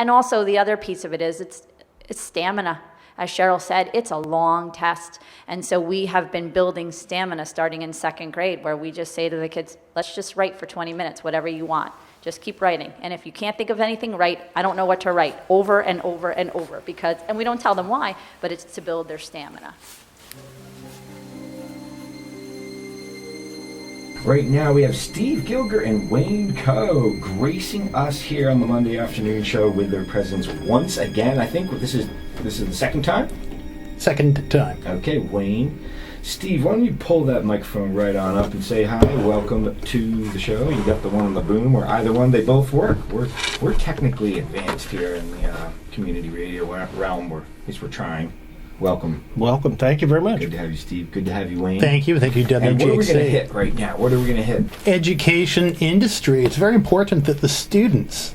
And also the other piece of it is it's stamina. As Cheryl said, it's a long test. And so we have been building stamina starting in 2nd grade, where we just say to the kids, let's just write for 20 minutes, whatever you want. Just keep writing. And if you can't think of anything, write, I don't know what to write, over and over and over. And we don't tell them why, but it's to build their stamina. Right now we have Steve Gilger and Wayne Coe gracing us here on the Monday afternoon show with their presence once again. I think this is the second time? Second time. Okay, Wayne. Steve, why don't you pull that microphone right on up and say hi, welcome to the show. You got the one on the boom, or either one, they both work. We're technically advanced here in the community radio realm, or at least we're trying. Welcome. Welcome. Thank you very much. Good to have you, Steve. Good to have you, Wayne. Thank you. Thank you, WGXC. And what are we going to hit right now? What are we going to hit? Education industry. It's very important that the students,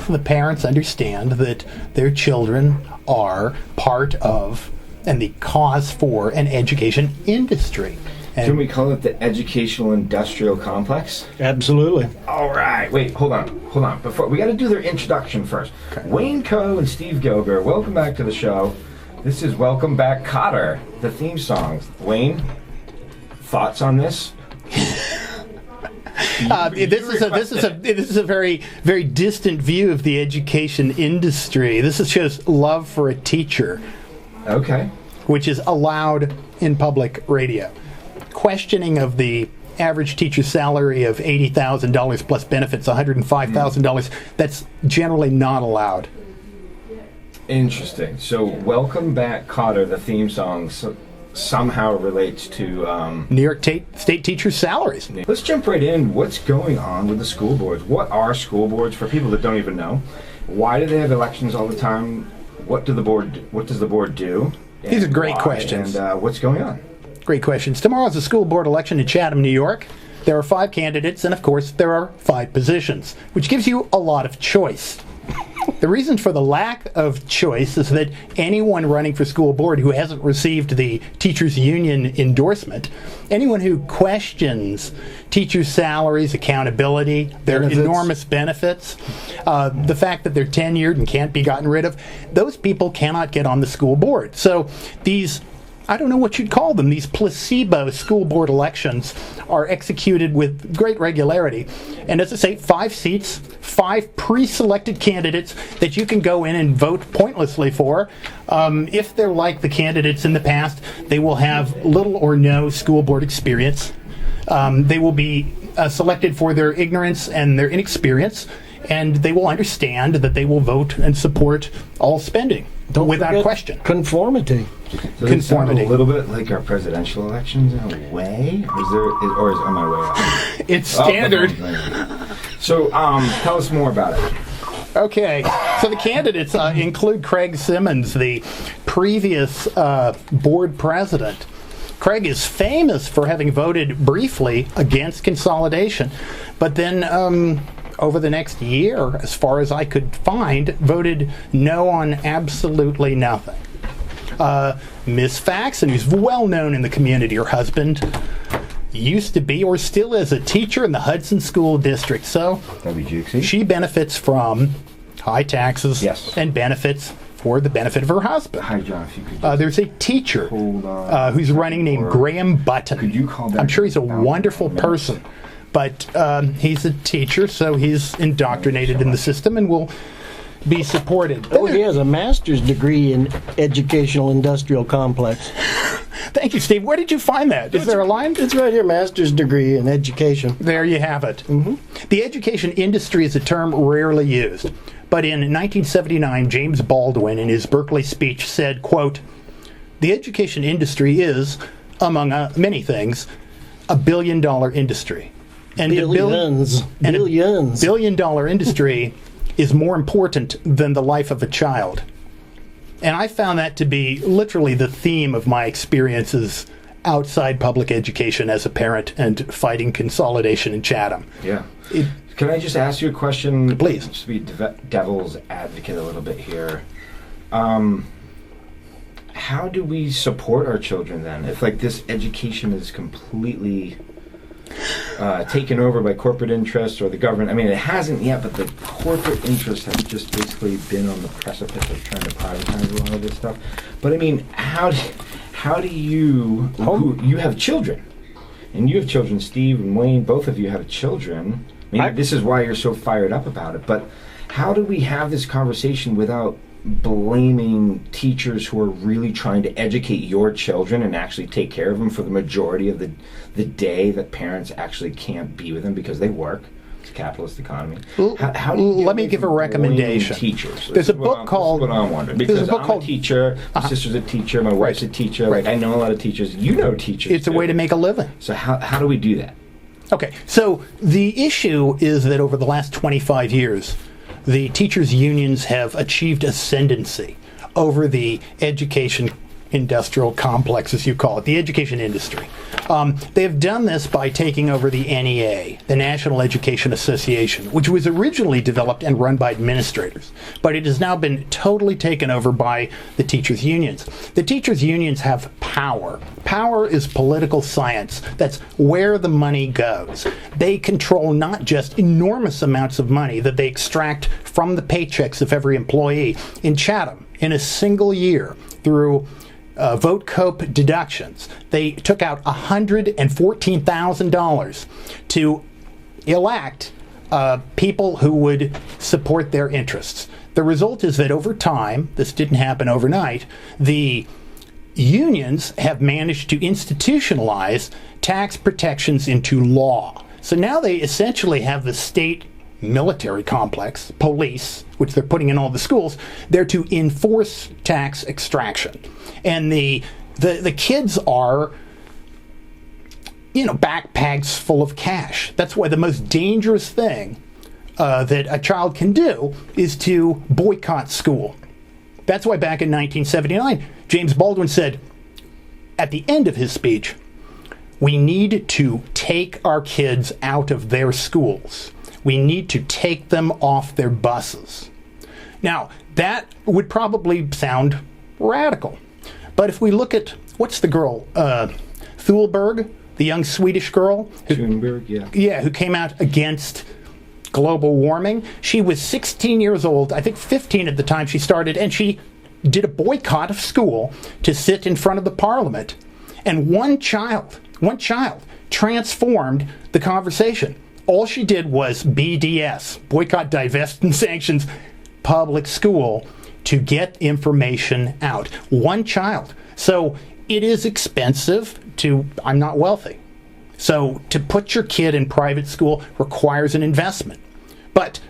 the parents, understand that their children are part of and the cause for an education industry. And can we call it the educational industrial complex? Absolutely. All right. Wait, hold on. Before we got to do their introduction first. Okay. Wayne Coe and Steve Gilger, welcome back to the show. This is Welcome Back, Kotter, the theme song. Wayne, thoughts on this? This is a very, very distant view of the education industry. This shows love for a teacher. Okay. Which is allowed in public radio. Questioning of the average teacher's salary of $80,000 plus benefits, $105,000, that's generally not allowed. Interesting. So, Welcome Back, Kotter, the theme song, somehow relates to New York State teachers' salaries. Let's jump right in. What's going on with the school boards? What are school boards for people that don't even know? Why do they have elections all the time? What does the board do? These are great questions. And what's going on? Great questions. Tomorrow's a school board election in Chatham, New York. There are 5 candidates, and of course, there are 5 positions, which gives you a lot of choice. The reason for the lack of choice is that anyone running for school board who hasn't received the teachers union endorsement, anyone who questions teachers' salaries, accountability, their enormous benefits, the fact that they're tenured and can't be gotten rid of, those people cannot get on the school board. So these, I don't know what you'd call them, these placebo school board elections are executed with great regularity. And as I say, 5 seats, 5 pre-selected candidates that you can go in and vote pointlessly for. If they're like the candidates in the past, they will have little or no school board experience. They will be selected for their ignorance and their inexperience, and they will understand that they will vote and support all spending without question. Conformity. So conformity. A little bit like our presidential elections in a way? Or am I way off? It's standard. So tell us more about it. Okay, so the candidates include Craig Simmons, the previous board president. Craig is famous for having voted briefly against consolidation, but then over the next year, as far as I could find, voted no on absolutely nothing. Miss Faxon, who's well known in the community, her husband used to be or still is a teacher in the Hudson School District. So WGXC. She benefits from high taxes and benefits for the benefit of her husband. Hi, John. If you could there's a teacher who's running named Graham Button. Could you call that? I'm sure he's a wonderful person, but he's a teacher, so he's indoctrinated in the system and will be supported. Oh, he has a master's degree in educational industrial complex. Thank you, Steve. Where did you find that? Is there a line? It's right here, master's degree in education. There you have it. Mm-hmm. The education industry is a term rarely used, but in 1979, James Baldwin, in his Berkeley speech, said, quote, "The education industry is, among many things, a billion-dollar industry. And billions. A billion-dollar industry is more important than the life of a child." And I found that to be literally the theme of my experiences outside public education as a parent and fighting consolidation in Chatham. Yeah. Can I just ask you a question? Please. Just to be devil's advocate a little bit here. How do we support our children then? If this education is completely taken over by corporate interests or the government. I mean, it hasn't yet, but the corporate interests have just basically been on the precipice of trying to privatize a lot of this stuff. But I mean, how do you, you have children, and you have children, Steve and Wayne, both of you have children. Maybe this is why you're so fired up about it, but how do we have this conversation without blaming teachers who are really trying to educate your children and actually take care of them for the majority of the day that parents actually can't be with them because they work? It's a capitalist economy. How do you let me give a recommendation. Teachers. There's a book called... That's what I'm wondering. Because I'm a teacher, my sister's a teacher, my wife's a teacher. Right. Like, I know a lot of teachers. You know teachers. It's a way to make a living. So how do we do that? Okay, so the issue is that over the last 25 years, the teachers' unions have achieved ascendancy over the education industrial complex, as you call it, the education industry. They have done this by taking over the NEA, the National Education Association, which was originally developed and run by administrators, but it has now been totally taken over by the teachers' unions. The teachers' unions have power. Power is political science. That's where the money goes. They control not just enormous amounts of money that they extract from the paychecks of every employee. In Chatham, in a single year, through vote cope deductions, they took out $114,000 to elect people who would support their interests. The result is that over time, this didn't happen overnight, the unions have managed to institutionalize tax protections into law. So now they essentially have the state military complex, police, which they're putting in all the schools, there to enforce tax extraction. And the kids are, backpacks full of cash. That's why the most dangerous thing that a child can do is to boycott school. That's why back in 1979, James Baldwin said, at the end of his speech, we need to take our kids out of their schools. We need to take them off their buses. Now, that would probably sound radical. But if we look at, what's the girl? Thulberg, the young Swedish girl? Thunberg, yeah. Yeah, who came out against global warming. She was 16 years old, I think 15 at the time she started, and she did a boycott of school to sit in front of the parliament. And one child transformed the conversation. All she did was BDS, boycott, divest, and sanctions public school to get information out. One child. So it is expensive I'm not wealthy. So to put your kid in private school requires an investment. But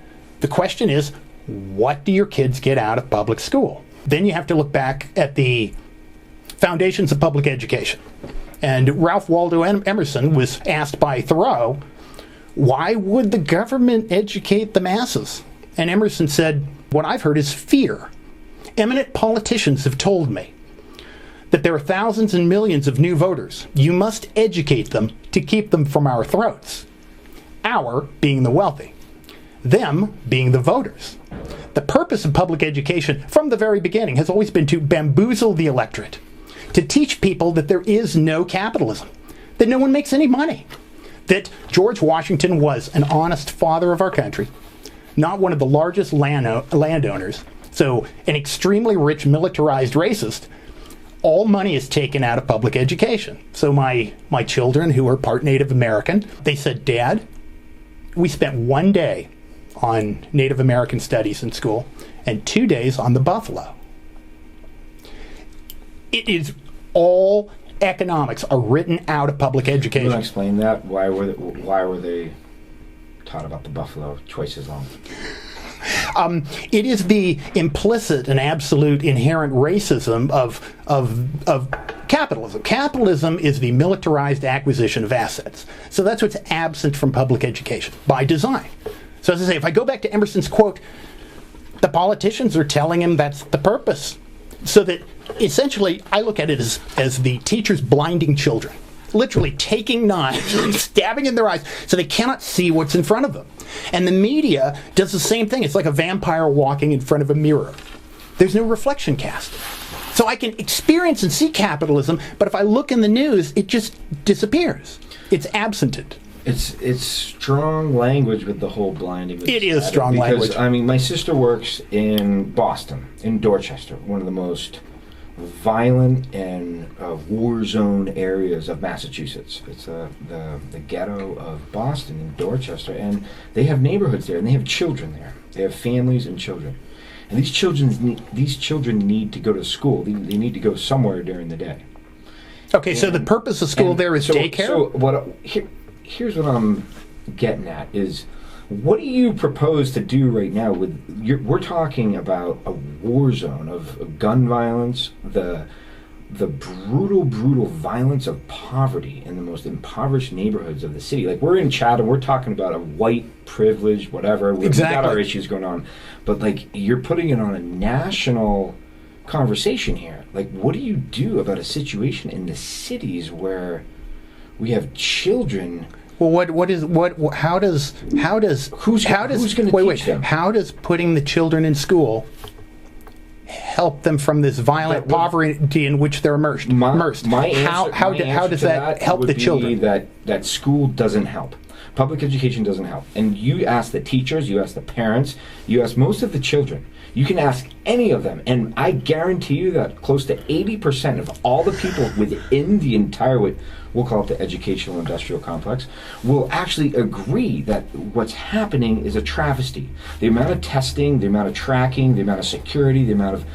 the question is, what do your kids get out of public school? Then you have to look back at the foundations of public education. And Ralph Waldo Emerson was asked by Thoreau, why would the government educate the masses? And Emerson said, what I've heard is fear. Eminent politicians have told me that there are thousands and millions of new voters. You must educate them to keep them from our throats. Our being the wealthy, them being the voters. The purpose of public education from the very beginning has always been to bamboozle the electorate, to teach people that there is no capitalism, that no one makes any money, that George Washington was an honest father of our country, not one of the largest landowners, so an extremely rich militarized racist. All money is taken out of public education. So my children, who are part Native American, they said, Dad, we spent 1 day on Native American studies in school and 2 days on the buffalo. It is all economics are written out of public education. Can you explain that? Why were they taught about the buffalo twice as long? It is the implicit and absolute inherent racism of capitalism. Capitalism is the militarized acquisition of assets. So that's what's absent from public education by design. So as I say, if I go back to Emerson's quote, the politicians are telling him that's the purpose. So that essentially, I look at it as the teachers blinding children, literally taking knives and stabbing in their eyes so they cannot see what's in front of them. And the media does the same thing. It's like a vampire walking in front of a mirror. There's no reflection cast. So I can experience and see capitalism, but if I look in the news, it just disappears. It's absented. It's strong language with the whole blinding. It is strong language. Because, I mean, my sister works in Boston, in Dorchester, one of the most violent and war zone areas of Massachusetts. It's the ghetto of Boston in Dorchester, and they have neighborhoods there, and they have children there. They have families and children, and these children need to go to school. They need to go somewhere during the day. Okay, so the purpose of school there is daycare? So here's what I'm getting at is, what do you propose to do right now with we're talking about a war zone of gun violence, the brutal violence of poverty in the most impoverished neighborhoods of the city. Like, we're in Chatham, we're talking about a white privilege, whatever. We've got our issues going on. But, like, you're putting it on a national conversation here. Like, what do you do about a situation in the cities where we have children? Well, how does who's going to teach them? How does putting the children in school help them from this violent poverty in which they're immersed? How does that help the children? That school doesn't help. Public education doesn't help. And you ask the teachers, you ask the parents, you ask most of the children. You can ask any of them, and I guarantee you that close to 80% of all the people within the entire, we'll call it the educational industrial complex, will actually agree that what's happening is a travesty. The amount of testing, the amount of tracking, the amount of security, the amount of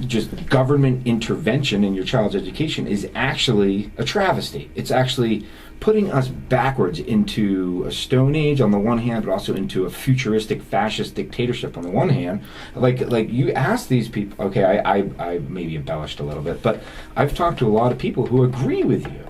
just government intervention in your child's education is actually a travesty. It's actually putting us backwards into a stone age on the one hand, but also into a futuristic fascist dictatorship on the one hand. Like you ask these people, okay, I maybe embellished a little bit, but I've talked to a lot of people who agree with you.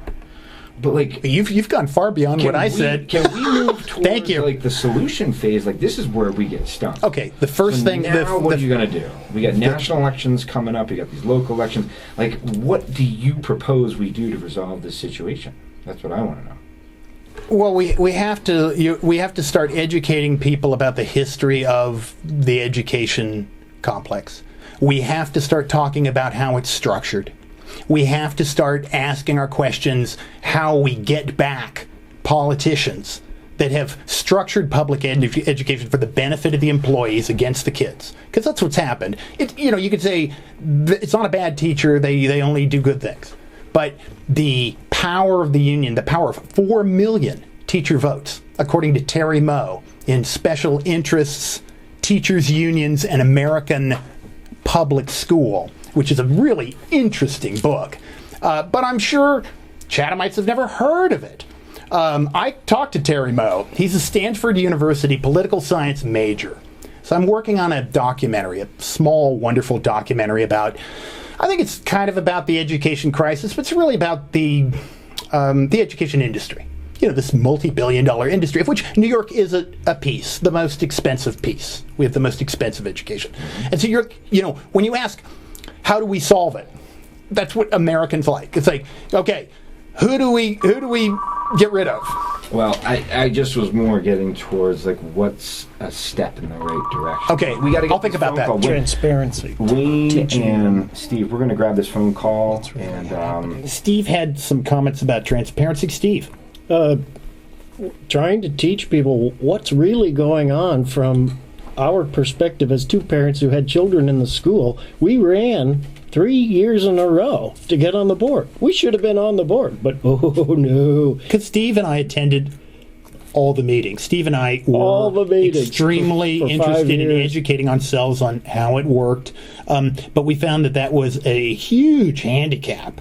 But like, you've gone far beyond what I said. Can we move towards Thank you. Like the solution phase? Like, this is where we get stuck. Okay, the first thing. Now, what are you going to do? We got national elections coming up. We got these local elections. Like, what do you propose we do to resolve this situation? That's what I want to know. Well, we have to start educating people about the history of the education complex. We have to start talking about how it's structured. We have to start asking our questions how we get back politicians that have structured public education for the benefit of the employees against the kids. Because that's what's happened. You could say it's not a bad teacher, they only do good things. But the power of the union, the power of 4 million teacher votes, according to Terry Moe, in Special Interests, Teachers Unions, and American Public School, which is a really interesting book. But I'm sure Chathamites have never heard of it. I talked to Terry Moe. He's a Stanford University political science major. So I'm working on a documentary, a small, wonderful documentary about, I think it's kind of about the education crisis, but it's really about the education industry. You know, this multi-billion-dollar industry, of which New York is a piece, the most expensive piece. We have the most expensive education. And so when you ask, how do we solve it? That's what Americans like. It's like, okay, who do we get rid of? Well, I just was more getting towards like what's a step in the right direction. Okay, I'll think about that. Transparency. Wayne and Steve, we're going to grab this phone call. And Steve had some comments about transparency. Steve. Trying to teach people what's really going on from our perspective as two parents who had children in the school. We ran 3 years in a row to get on the board. We should have been on the board, but oh no. Because Steve and I attended all the meetings. Steve and I were extremely interested in educating ourselves on how it worked. But we found that was a huge handicap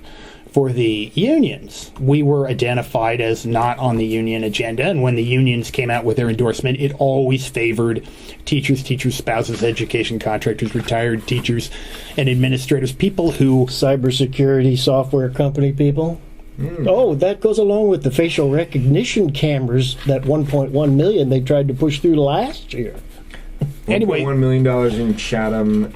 for the unions. We were identified as not on the union agenda, and when the unions came out with their endorsement, it always favored teachers, spouses, education contractors, retired teachers, and administrators, people who... Cybersecurity software company people. Oh, that goes along with the facial recognition cameras, that 1.1 million they tried to push through last year. Anyway, $1 million in Chatham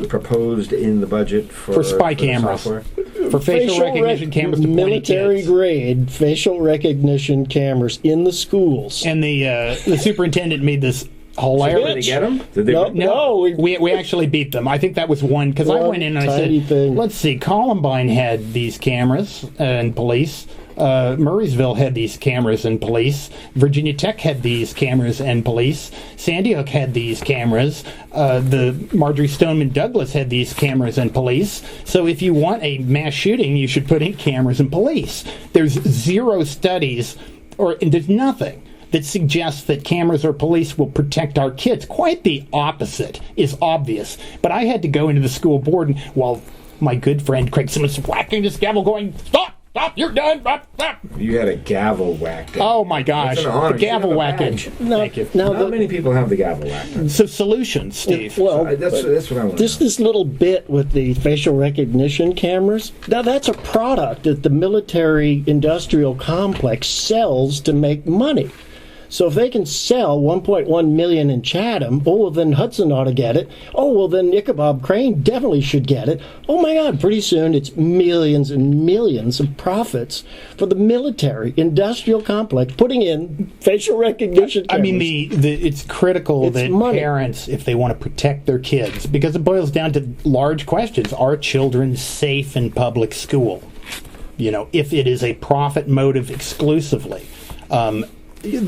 proposed in the budget for spy cameras. Software. For facial recognition cameras to military grade facial recognition cameras in the schools. And the superintendent made this hilarious. Did they get them? No, we actually beat them. I think that was one, because I went in and I said, let's see, Columbine had these cameras and police. Murraysville had these cameras and police. Virginia Tech had these cameras and police. Sandy Hook had these cameras. The Marjorie Stoneman Douglas had these cameras and police. So if you want a mass shooting, you should put in cameras and police. There's zero studies, and there's nothing that suggests that cameras or police will protect our kids. Quite the opposite is obvious. But I had to go into the school board, and while my good friend Craig Simmons was whacking this gavel going, stop, you're done, stop. You had a gavel whacked. Oh my gosh, That's an honor. the gavel You have a whacking. badge. Thank you. Not many people have the gavel whacked. So solutions, Steve. Well, That's what I want. this little bit with the facial recognition cameras, now that's a product that the military industrial complex sells to make money. So if they can sell 1.1 million in Chatham, oh, well, then Hudson ought to get it. Oh, well, then Ichabod Crane definitely should get it. Oh, my God, pretty soon it's millions and millions of profits for the military industrial complex putting in facial recognition cameras. I mean, it's critical It's that money. parents, if they want to protect their kids, because it boils down to large questions. Are children safe in public school? You know, if it is a profit motive exclusively.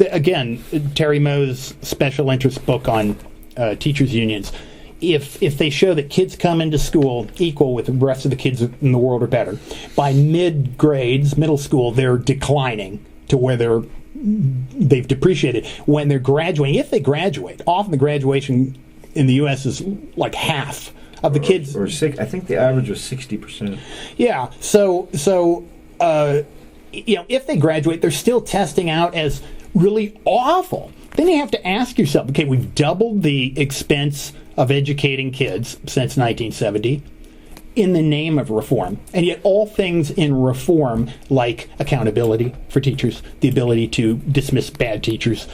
Again, Terry Moe's special interest book on teachers' unions, if they show that kids come into school equal with the rest of the kids in the world or better, by mid-grades, middle school, they're declining to where they've depreciated. When they're graduating, if they graduate, often the graduation in the U.S. is like half of the kids. Or I think the average was 60%. Yeah, so if they graduate, they're still testing out as really awful. Then you have to ask yourself, okay, we've doubled the expense of educating kids since 1970 in the name of reform. And yet all things in reform, like accountability for teachers, the ability to dismiss bad teachers,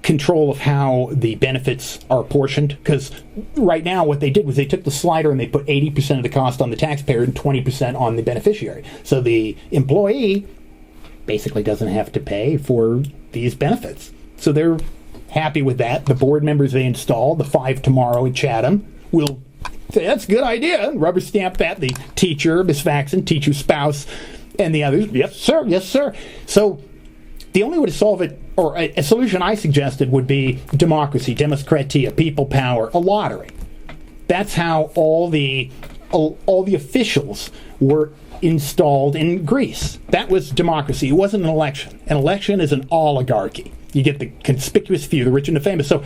control of how the benefits are apportioned, because right now what they did was they took the slider and they put 80% of the cost on the taxpayer and 20% on the beneficiary. So the employee basically doesn't have to pay for these benefits. So they're happy with that. The board members they install, the 5 tomorrow in Chatham, will say, that's a good idea. Rubber stamp that. The teacher, Ms. Faxon, teacher's spouse, and the others, yes, sir, yes, sir. So the only way to solve it, or a solution I suggested, would be democracy, democratia, people power, a lottery. That's how all the officials were installed in Greece. That was democracy. It wasn't an election. An election is an oligarchy. You get the conspicuous few, the rich and the famous. So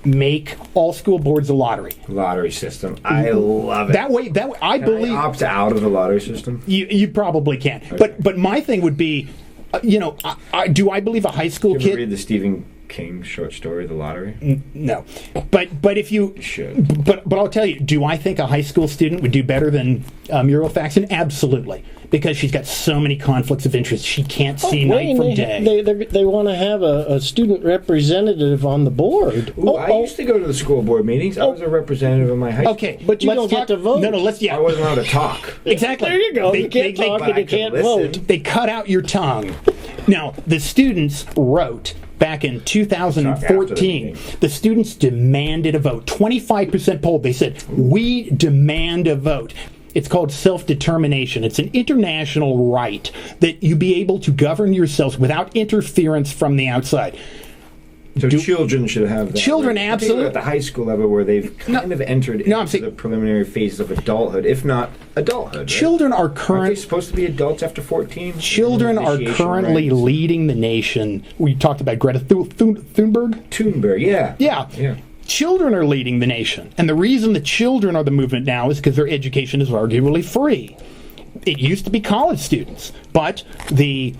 make all school boards a lottery. Lottery system. I love it. That way, I believe. I opt out of the lottery system? You probably can. Okay. But my thing would be, do I believe a high school Did you ever kid? read the Stephen King short story, The Lottery? No, but if you should, but I'll tell you, do I think a high school student would do better than Muriel Faxon? Absolutely, because she's got so many conflicts of interest. She can't see night from day. They want to have a student representative on the board. Ooh, I used to go to the school board meetings. I was a representative of my high school. Okay, But you let's don't get to vote. No, I wasn't allowed to talk. Exactly. There you go. They- You can't they- talk but and I you can can't listen. vote. They cut out your tongue. Now, the students wrote back in 2014, the students demanded a vote. 25% polled. They said, we demand a vote. It's called self-determination. It's an international right that you be able to govern yourselves without interference from the outside. So children should have that. Children, right? absolutely. At the high school level where they've kind of entered into the preliminary phases of adulthood, if not adulthood. Right? Children are Aren't they supposed to be adults after 14? Children are currently leading the nation. We talked about Greta Thunberg. Thunberg, yeah. Yeah. Children are leading the nation. And the reason the children are the movement now is because their education is arguably free. It used to be college students, but the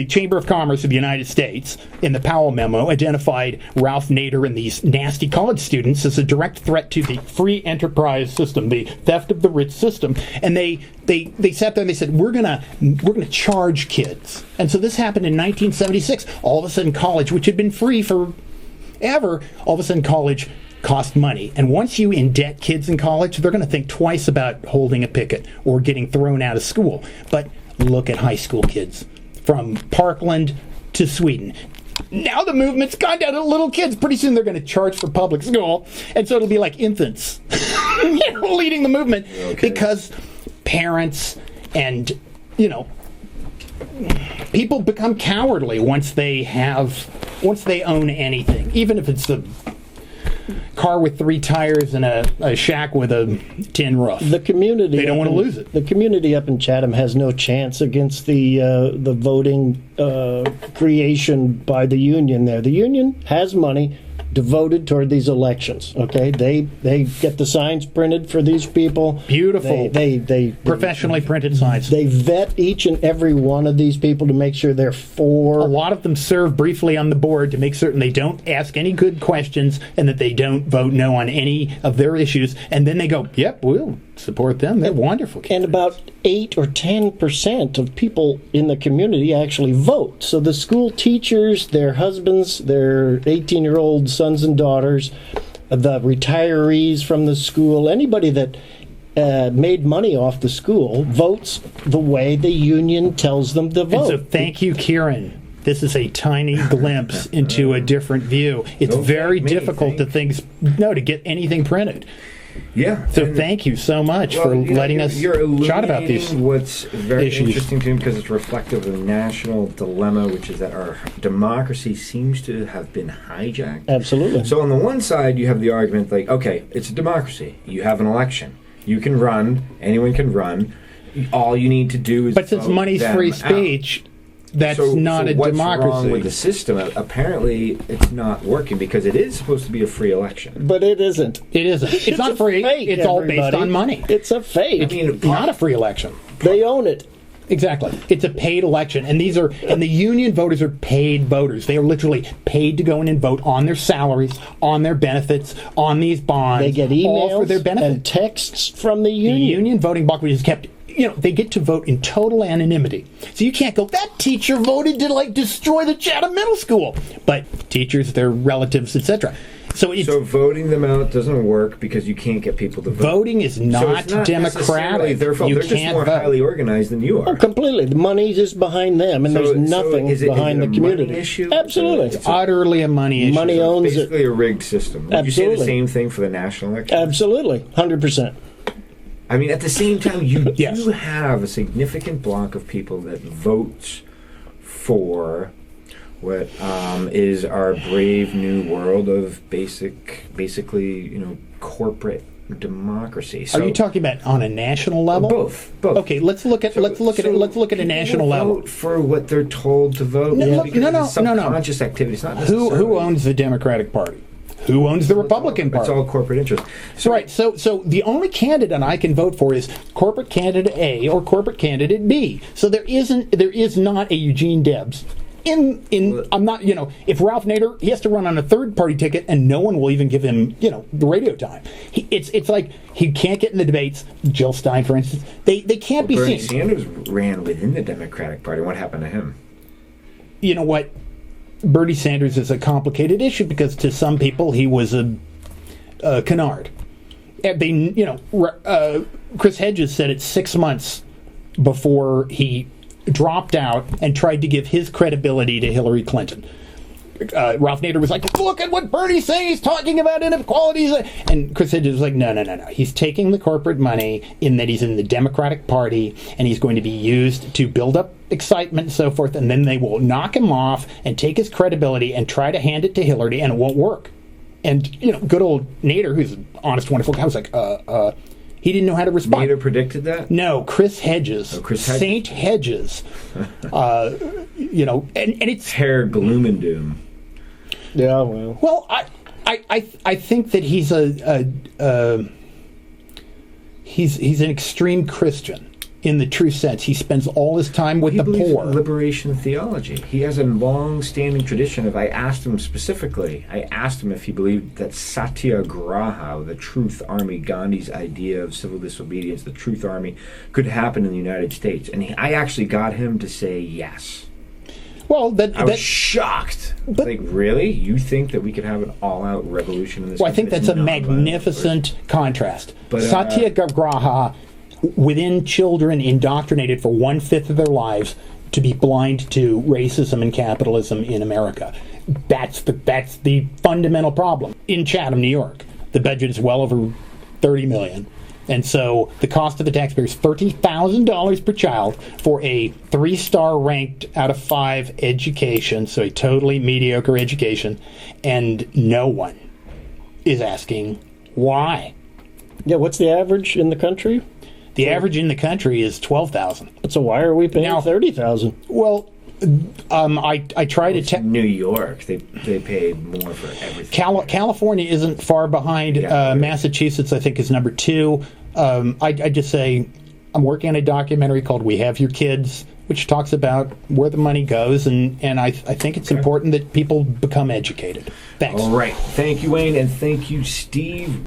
Chamber of Commerce of the United States, in the Powell memo, identified Ralph Nader and these nasty college students as a direct threat to the free enterprise system, the theft of the rich system. And they sat there and they said, we're gonna charge kids. And so this happened in 1976. All of a sudden, college, which had been free forever, all of a sudden college cost money. And once you indebt kids in college, they're going to think twice about holding a picket or getting thrown out of school. But look at high school kids. From Parkland to Sweden. Now the movement's gone down to little kids. Pretty soon they're going to charge for public school. And so it'll be like infants leading the movement because parents And, you know, people become cowardly once they own anything, even if it's a car with 3 tires and a shack with a tin roof. The community, they don't want to lose it. The community up in Chatham has no chance against the voting creation by the union there. The union has money devoted toward these elections. Okay, they get the signs printed for these people. Beautiful. They professionally printed signs. They vet each and every one of these people to make sure they're for. A lot of them serve briefly on the board to make certain they don't ask any good questions and that they don't vote no on any of their issues. And then they go, "Yep, we'll support them. They're wonderful candidates." And about 8 or 10% of people in the community actually vote. So the school teachers, their husbands, their 18-year-old sons and daughters, the retirees from the school, anybody that made money off the school votes the way the union tells them to vote. And so thank you, Keiren. This is a tiny glimpse into a different view. It's very difficult to get anything printed. Yeah. So thank you so much for letting us chat about these what's very issues. Interesting to me because it's reflective of the national dilemma, which is that our democracy seems to have been hijacked. Absolutely. So on the one side, you have the argument like, okay, it's a democracy. You have an election. You can run. Anyone can run. All you need to do is But since money's free speech, that's not a what's democracy. Wrong with the system? Apparently, it's not working because it is supposed to be a free election. But it isn't. It isn't. It's not free. Fake, it's all based on money. It's a fake. I mean, Not a free election. They own it. Exactly. It's a paid election. And the union voters are paid voters. They are literally paid to go in and vote on their salaries, on their benefits, on these bonds. They get all for emails their benefit. and texts from the union. The union voting bloc, which is kept, they get to vote in total anonymity. So you can't go, that teacher voted to destroy the Chatham Middle School. But teachers, their relatives, etc. So voting them out doesn't work because you can't get people to vote. Voting is not, democratic. Their fault. They're just more highly organized than you are. Oh, completely. The money is behind them, and there's nothing behind the community. Money issue? Absolutely. It's utterly a money issue. Money owns it. Basically a rigged system. Would you say the Absolutely. same thing for the national election? Absolutely. 100%. I mean, at the same time, you Yes. do have a significant block of people that votes for what is our brave new world of basically, corporate democracy. So Are you talking about on a national level? both? Okay, let's look at a national level. Vote for what they're told to vote. No, because no, it's no, no, no. subconscious activity. It's not Who necessarily. owns the Democratic Party? Who owns the Republican Party? It's all corporate interest. So, Right. So the only candidate I can vote for is corporate candidate A or corporate candidate B. So there is not a Eugene Debs. I'm not, if Ralph Nader, he has to run on a third party ticket and no one will even give him, the radio time. It's like he can't get in the debates. Jill Stein, for instance, they can't be Bernie seen. Sanders ran within the Democratic Party. What happened to him? You know what? Bernie Sanders is a complicated issue because to some people he was a canard. Chris Hedges said it 6 months before he dropped out and tried to give his credibility to Hillary Clinton. Ralph Nader was like, look at what Bernie's saying, he's talking about inequalities. And Chris Hedges was like, no. He's taking the corporate money in that he's in the Democratic Party and he's going to be used to build up excitement and so forth. And then they will knock him off and take his credibility and try to hand it to Hillary and it won't work. And, good old Nader, who's an honest, wonderful guy, was like, he didn't know how to respond. Nader predicted that? No, Chris Hedges. Oh, Chris Hedges. Saint Hedges. And it's... Hair gloom and doom. Yeah, well. Well, I think that he's he's an extreme Christian in the true sense. He spends all his time with the poor. In liberation theology. He has a long-standing tradition of. I asked him if he believed that Satyagraha, the Truth Army, Gandhi's idea of civil disobedience, the Truth Army, could happen in the United States, and I actually got him to say yes. Well, I was shocked. Like, really? You think that we could have an all-out revolution in this? Well, I think that's a magnificent contrast. Satyagraha, within children indoctrinated for 1/5 of their lives to be blind to racism and capitalism in America. That's the fundamental problem. In Chatham, New York, the budget is well over $30 million. And so the cost of the taxpayer is $30,000 per child for a 3-star ranked out of 5 education, so a totally mediocre education, and no one is asking why. Yeah, what's the average in the country? The average in the country is $12,000. So why are we paying Now- $30,000? Well, I try to New York, they pay more for everything. California isn't far behind. Yeah. Massachusetts, I think, is number 2. I just say I'm working on a documentary called "We Have Your Kids," which talks about where the money goes, and I think it's important that people become educated. Thanks. All right. Thank you, Wayne, and thank you, Steve.